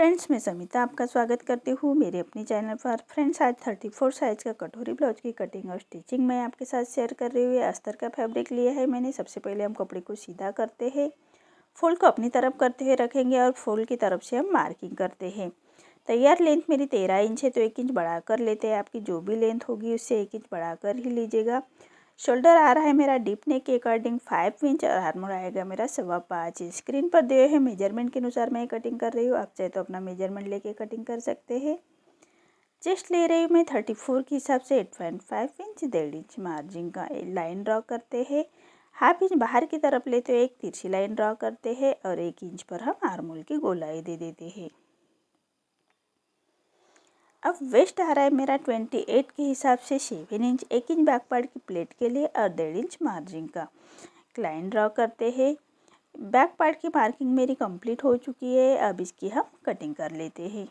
Friends, मैं समिता आपका स्वागत करती हूँ मेरे अपने चैनल पर। फ्रेंड्स, आज 34 साइज़ का कटोरी ब्लाउज की कटिंग और स्टिचिंग मैं आपके साथ शेयर कर रही हूँ। अस्तर का फैब्रिक लिया है मैंने। सबसे पहले हम कपड़े को सीधा करते हैं, फोल्ड को अपनी तरफ करते हुए रखेंगे और फोल्ड की तरफ से हम मार्किंग करते हैं। तैयार लेंथ मेरी 13 इंच है, तो 1 इंच बढ़ा कर लेते हैं। आपकी जो भी लेंथ होगी उससे 1 इंच बढ़ा कर ही लीजिएगा। शोल्डर आ रहा है मेरा डीप नेक के अकॉर्डिंग 5 इंच और आर्मर आएगा मेरा 5.25 इंच। स्क्रीन पर दिए हुए मेजरमेंट के अनुसार मैं कटिंग कर रही हूँ। आप चाहे तो अपना मेजरमेंट लेके कटिंग कर सकते हैं। चेस्ट ले रही हूँ मैं 34 के हिसाब से 8.5 इंच। 1.5 इंच मार्जिन का लाइन ड्रॉ करते हैं। हाफ इंच बाहर की तरफ लेते हुए एक तिरछी लाइन ड्रॉ करते हैं और 1 इंच पर हम आर्मोल की गोलाई दे देते हैं। अब वेस्ट आ रहा है मेरा 28 के हिसाब से 7 इंच। 1 इंच बैक पार्ट की प्लेट के लिए और 1.5 इंच मार्जिन का लाइन ड्रॉ करते हैं। बैक पार्ट की मार्किंग मेरी कंप्लीट हो चुकी है। अब इसकी हम कटिंग कर लेते हैं।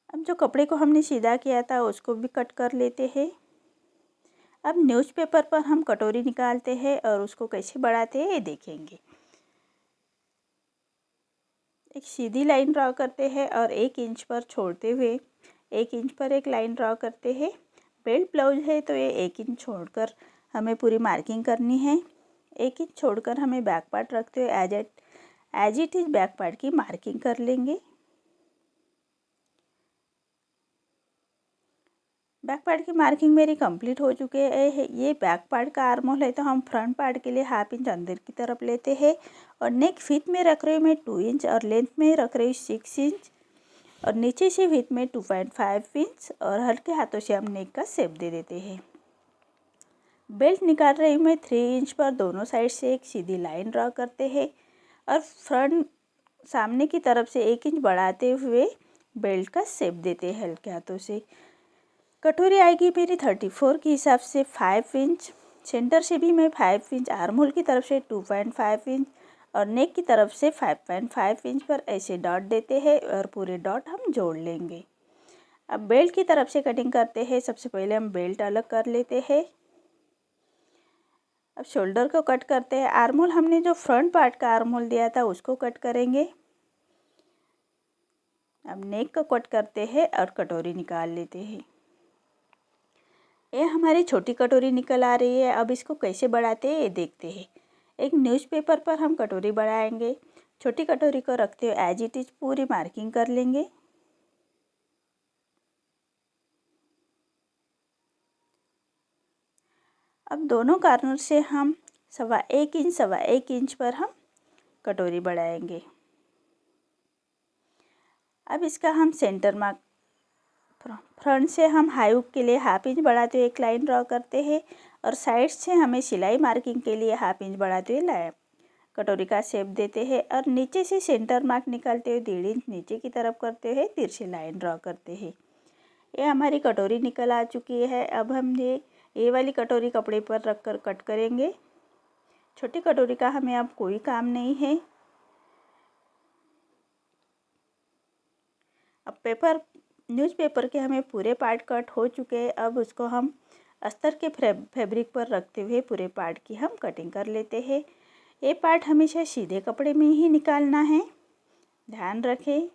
अब जो कपड़े को हमने सीधा किया था उसको भी कट कर लेते हैं। अब न्यूज़पेपर पर हम कटोरी निकालते हैं और उसको कैसे बढ़ाते हैं ये देखेंगे। एक सीधी लाइन ड्रॉ करते हैं और 1 इंच पर छोड़ते हुए 1 इंच पर एक लाइन ड्रॉ करते हैं। बेल्ट ब्लाउज है तो ये 1 इंच छोड़कर हमें पूरी मार्किंग करनी है। 1 इंच छोड़कर हमें बैक पार्ट रखते हुए as it is back part की मार्किंग कर लेंगे। बैक पार्ट की मार्किंग मेरी कंप्लीट हो चुके है। ये बैक पार्ट का आर्महोल है तो हम फ्रंट पार्ट के लिए हाफ इंच अंदर की तरफ लेते हैं और नेक फिट में रख रही हूँ मैं 2 इंच और लेंथ में रख रही हूँ 6 इंच और नीचे से विथ में 2.5 इंच और हल्के हाथों से हम नेक का शेप दे देते हैं। बेल्ट निकाल रही हूँ मैं 3 इंच पर दोनों साइड से एक सीधी लाइन ड्रॉ करते हैं और फ्रंट सामने की तरफ से 1 इंच बढ़ाते हुए बेल्ट का शेप देते हैं हल्के हाथों से। कटोरी आएगी मेरी 34 के हिसाब से 5 इंच। सेंटर से भी मैं 5 इंच, आर्महोल की तरफ से 2.5 इंच और नेक की तरफ से 5.5 इंच पर ऐसे डॉट देते हैं और पूरे डॉट हम जोड़ लेंगे। अब बेल्ट की तरफ से कटिंग करते हैं। सबसे पहले हम बेल्ट अलग कर लेते हैं। अब शोल्डर को कट करते हैं। आर्महोल हमने जो फ्रंट पार्ट का आर्महोल दिया था उसको कट करेंगे। अब नेक को कट करते हैं और कटोरी निकाल लेते हैं। ये हमारी छोटी कटोरी निकल आ रही है। अब इसको कैसे बढ़ाते हैं ये देखते हैं। एक न्यूज़पेपर पर हम कटोरी बढ़ाएंगे। छोटी कटोरी को रखते हुए एज इट इज पूरी मार्किंग कर लेंगे। अब दोनों कॉर्नर से हम 1.25 इंच पर हम कटोरी बढ़ाएंगे। अब इसका हम सेंटर मार्क फ्रंट से हम हाई हुक के लिए हाफ इंच बढ़ाते हुए एक लाइन ड्रॉ करते हैं और साइड से हमें सिलाई मार्किंग के लिए हाफ इंच बढ़ाते हुए लाइन कटोरी का शेप देते हैं और नीचे से सेंटर मार्क निकालते हुए 1.5 इंच नीचे की तरफ करते हुए तिरछी लाइन ड्रॉ करते हैं। ये हमारी कटोरी निकल आ चुकी है। अब हम ये वाली कटोरी कपड़े पर रख कर कट करेंगे। छोटी कटोरी का हमें अब कोई काम नहीं है। अब न्यूज़पेपर के हमें पूरे पार्ट कट हो चुके हैं। अब उसको हम अस्तर के फैब्रिक पर रखते हुए पूरे पार्ट की हम कटिंग कर लेते हैं। ये पार्ट हमेशा सीधे कपड़े में ही निकालना है, ध्यान रखें।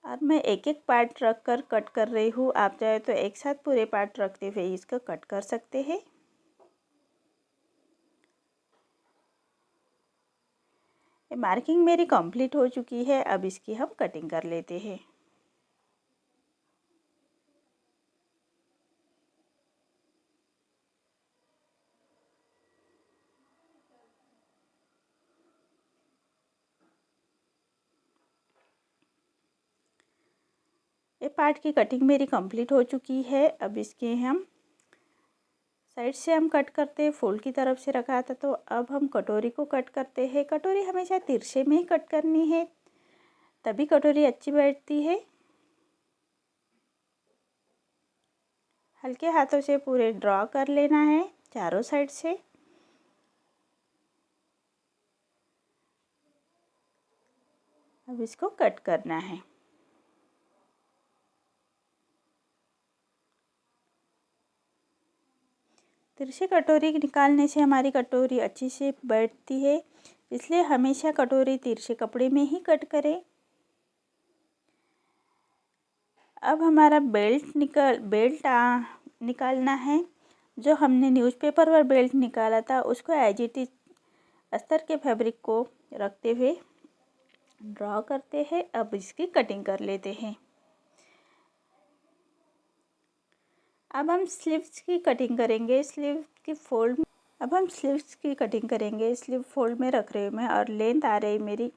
और मैं एक एक पार्ट रख कर कट कर रही हूँ। आप चाहे तो एक साथ पूरे पार्ट रखते हुए इसको कट कर सकते हैं। ये मार्किंग मेरी कंप्लीट हो चुकी है। अब इसकी हम कटिंग कर लेते हैं। ये पार्ट की कटिंग मेरी कंप्लीट हो चुकी है। अब इसके हम साइड से हम कट करते हैं। फोल्ड की तरफ से रखा था तो अब हम कटोरी को कट करते हैं। कटोरी हमेशा तिरछे में ही कट करनी है, तभी कटोरी अच्छी बैठती है। हल्के हाथों से पूरे ड्रॉ कर लेना है चारों साइड से। अब इसको कट करना है। तिरछी कटोरी निकालने से हमारी कटोरी अच्छी से बैठती है, इसलिए हमेशा कटोरी तिरछे कपड़े में ही कट करें। अब हमारा बेल्ट निकालना है। जो हमने न्यूज़पेपर पर बेल्ट निकाला था उसको एज इट इज अस्तर के फैब्रिक को रखते हुए ड्रॉ करते हैं। अब इसकी कटिंग कर लेते हैं। अब हम स्लीव्स की कटिंग करेंगे। अब हम स्लीव्स की कटिंग करेंगे। स्लीव फोल्ड में रख रही हूँ मैं और लेंथ आ रही मेरी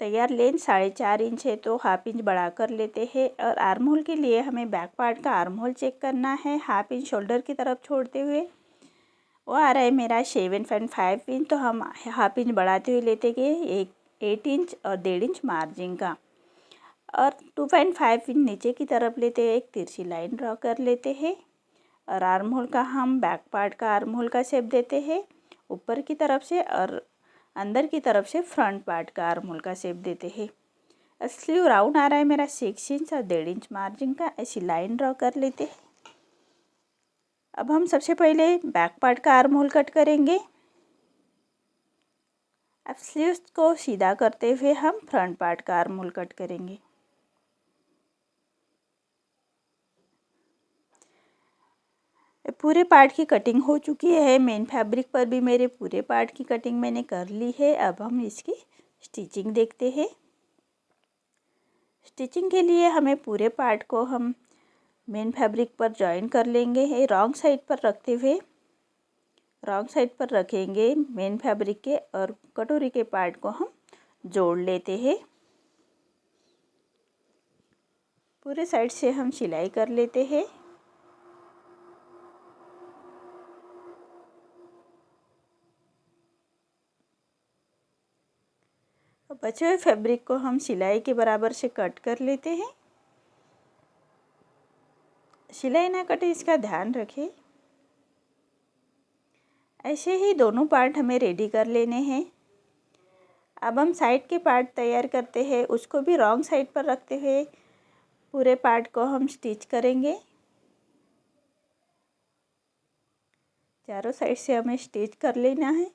तैयार लेंथ 4.5 इंच है, तो हाफ इंच बढ़ा कर लेते हैं। और आर्म होल के लिए हमें बैक पार्ट का आर्म होल चेक करना है। हाफ इंच शोल्डर की तरफ छोड़ते हुए वो आ रहा है मेरा 7.5 इंच, तो हम हाफ इंच बढ़ाते हुए लेते गए 8 इंच और 1.5 इंच मार्जिन का, और 2.5 इंच नीचे की तरफ लेते एक तिरछी लाइन ड्रॉ कर लेते हैं। और आर्म होल का हम बैक पार्ट का आर्म होल का शेप देते हैं ऊपर की तरफ से, और अंदर की तरफ से फ्रंट पार्ट का आर्म होल का शेप देते हैं। स्लीव राउंड आ रहा है मेरा 6 इंच और 1.5 इंच मार्जिन का, ऐसी लाइन ड्रॉ कर लेते हैं। अब हम सबसे पहले बैक पार्ट का आर्म होल कट करेंगे। अब स्लीव्स को सीधा करते हुए हम फ्रंट पार्ट का आर्म होल कट करेंगे। पूरे पार्ट की कटिंग हो चुकी है। मेन फैब्रिक पर भी मेरे पूरे पार्ट की कटिंग मैंने कर ली है। अब हम इसकी स्टिचिंग देखते हैं। स्टिचिंग के लिए हमें पूरे पार्ट को हम मेन फैब्रिक पर जॉइन कर लेंगे। रॉन्ग साइड पर रखते हुए रॉन्ग साइड पर रखेंगे मेन फैब्रिक के, और कटोरी के पार्ट को हम जोड़ लेते हैं। पूरे साइड से हम सिलाई कर लेते हैं। बचे हुए फैब्रिक को हम सिलाई के बराबर से कट कर लेते हैं। सिलाई ना कटे इसका ध्यान रखें। ऐसे ही दोनों पार्ट हमें रेडी कर लेने हैं। अब हम साइड के पार्ट तैयार करते हैं। उसको भी रॉन्ग साइड पर रखते हुए पूरे पार्ट को हम स्टिच करेंगे। चारों साइड से हमें स्टिच कर लेना है।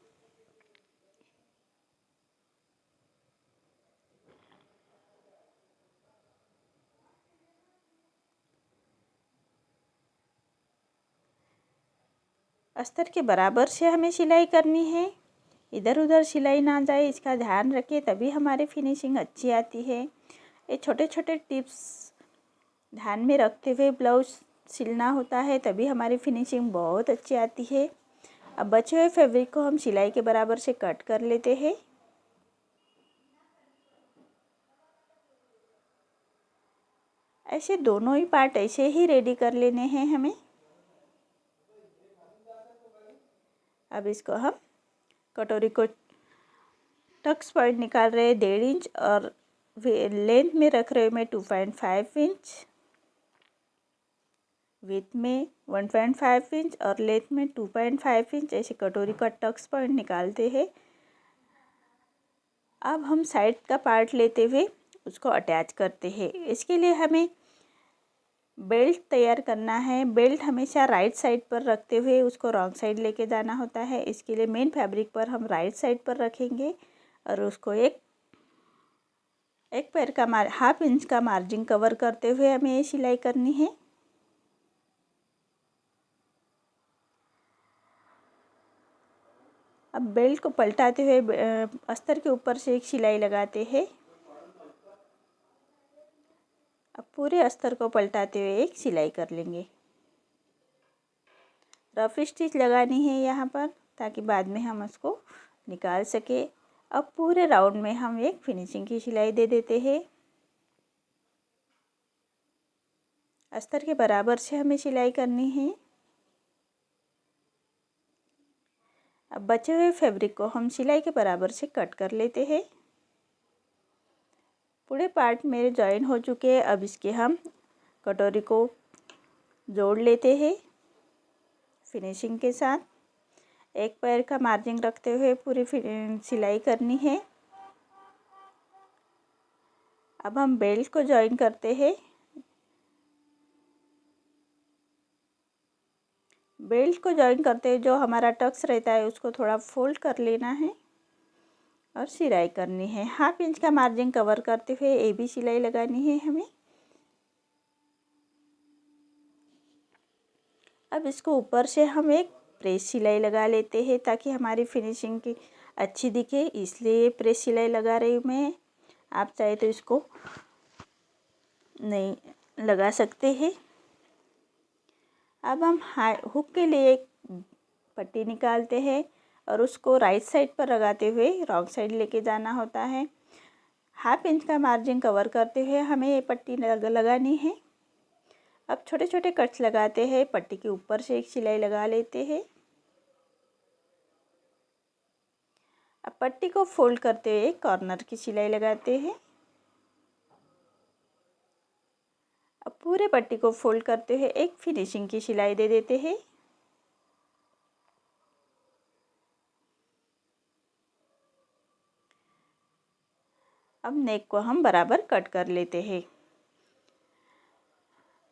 अस्तर के बराबर से हमें सिलाई करनी है। इधर उधर सिलाई ना जाए इसका ध्यान रखें, तभी हमारी फिनिशिंग अच्छी आती है। ये छोटे छोटे टिप्स ध्यान में रखते हुए ब्लाउज सिलना होता है, तभी हमारी फिनिशिंग बहुत अच्छी आती है। अब बचे हुए फैब्रिक को हम सिलाई के बराबर से कट कर लेते हैं। ऐसे दोनों ही पार्ट ऐसे ही रेडी कर लेने हैं हमें। अब इसको हम कटोरी को टक्स पॉइंट निकाल रहे हैं 1.5 इंच, और लेंथ में रख रहे हैं मैं 2.5 इंच, विड्थ में 1.5 इंच और लेंथ में 2.5 इंच। ऐसे कटोरी का टक्स पॉइंट निकालते हैं। अब हम साइड का पार्ट लेते हुए उसको अटैच करते हैं। इसके लिए हमें बेल्ट तैयार करना है। बेल्ट हमेशा राइट साइड पर रखते हुए उसको रॉन्ग साइड लेके जाना होता है। इसके लिए मेन फैब्रिक पर हम राइट साइड पर रखेंगे और उसको एक पैर का हाफ इंच का मार्जिन कवर करते हुए हमें ये सिलाई करनी है। अब बेल्ट को पलटाते हुए अस्तर के ऊपर से एक सिलाई लगाते हैं। अब पूरे अस्तर को पलटाते हुए एक सिलाई कर लेंगे। रफ स्टिच लगानी है यहाँ पर, ताकि बाद में हम उसको निकाल सके। अब पूरे राउंड में हम एक फिनिशिंग की सिलाई दे देते हैं। अस्तर के बराबर से हमें सिलाई करनी है। अब बचे हुए फैब्रिक को हम सिलाई के बराबर से कट कर लेते हैं। पूरे पार्ट मेरे जॉइन हो चुके हैं। अब इसके हम कटोरी को जोड़ लेते हैं फिनिशिंग के साथ। एक पैर का मार्जिन रखते हुए पूरी सिलाई करनी है। अब हम बेल्ट को जॉइन करते हैं। बेल्ट को जॉइन करते हुए जो हमारा टक्स रहता है उसको थोड़ा फोल्ड कर लेना है और सिलाई करनी है। 1/2 इंच का मार्जिन कवर करते हुए ये भी सिलाई लगानी है हमें। अब इसको ऊपर से हम एक प्रेस सिलाई लगा लेते हैं ताकि हमारी फिनिशिंग की अच्छी दिखे, इसलिए प्रेस सिलाई लगा रही हूँ मैं। आप चाहे तो इसको नहीं लगा सकते हैं। अब हम हुक के लिए एक पट्टी निकालते हैं और उसको राइट साइड पर लगाते हुए रॉन्ग साइड लेके जाना होता है। 1/2 इंच का मार्जिन कवर करते हुए हमें ये पट्टी लगानी है। अब छोटे छोटे कट्स लगाते हैं, पट्टी के ऊपर से एक सिलाई लगा लेते हैं। अब पट्टी को फोल्ड करते हुए कॉर्नर की सिलाई लगाते हैं। अब पूरे पट्टी को फोल्ड करते हुए एक फिनिशिंग की सिलाई दे देते हैं। अब नेक को हम बराबर कट कर लेते हैं।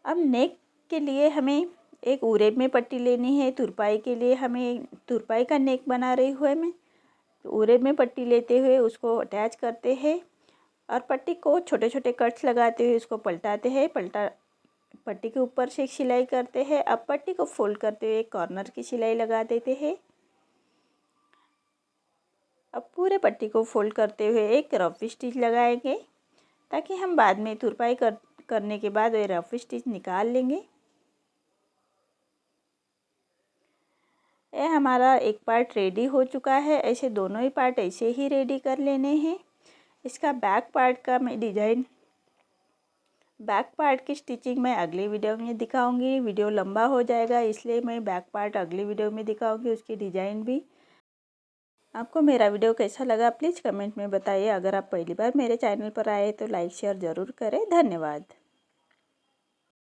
अब नेक के लिए हमें एक उरेब में पट्टी लेनी है। तुरपाई के लिए हमें तुरपाई का नेक बना रही हूँ मैं, तो उरेब में पट्टी लेते हुए उसको अटैच करते हैं और पट्टी को छोटे छोटे कट्स लगाते हुए उसको पलटाते हैं। पट्टी के ऊपर से एक सिलाई करते हैं। अब पट्टी को फोल्ड करते हुए एक कॉर्नर की सिलाई लगा देते हैं। अब पूरे पट्टी को फोल्ड करते हुए एक रफ स्टिच लगाएंगे ताकि हम बाद में तुरपाई करने के बाद ये रफ स्टिच निकाल लेंगे। ये हमारा एक पार्ट रेडी हो चुका है। ऐसे दोनों ही पार्ट ऐसे ही रेडी कर लेने हैं। इसका बैक पार्ट का मैं डिज़ाइन, बैक पार्ट की स्टिचिंग मैं अगली वीडियो में दिखाऊंगी। वीडियो लंबा हो जाएगा इसलिए मैं बैक पार्ट अगली वीडियो में दिखाऊंगी, उसकी डिज़ाइन भी। आपको मेरा वीडियो कैसा लगा प्लीज़ कमेंट में बताइए। अगर आप पहली बार मेरे चैनल पर आए तो लाइक शेयर ज़रूर करें। धन्यवाद।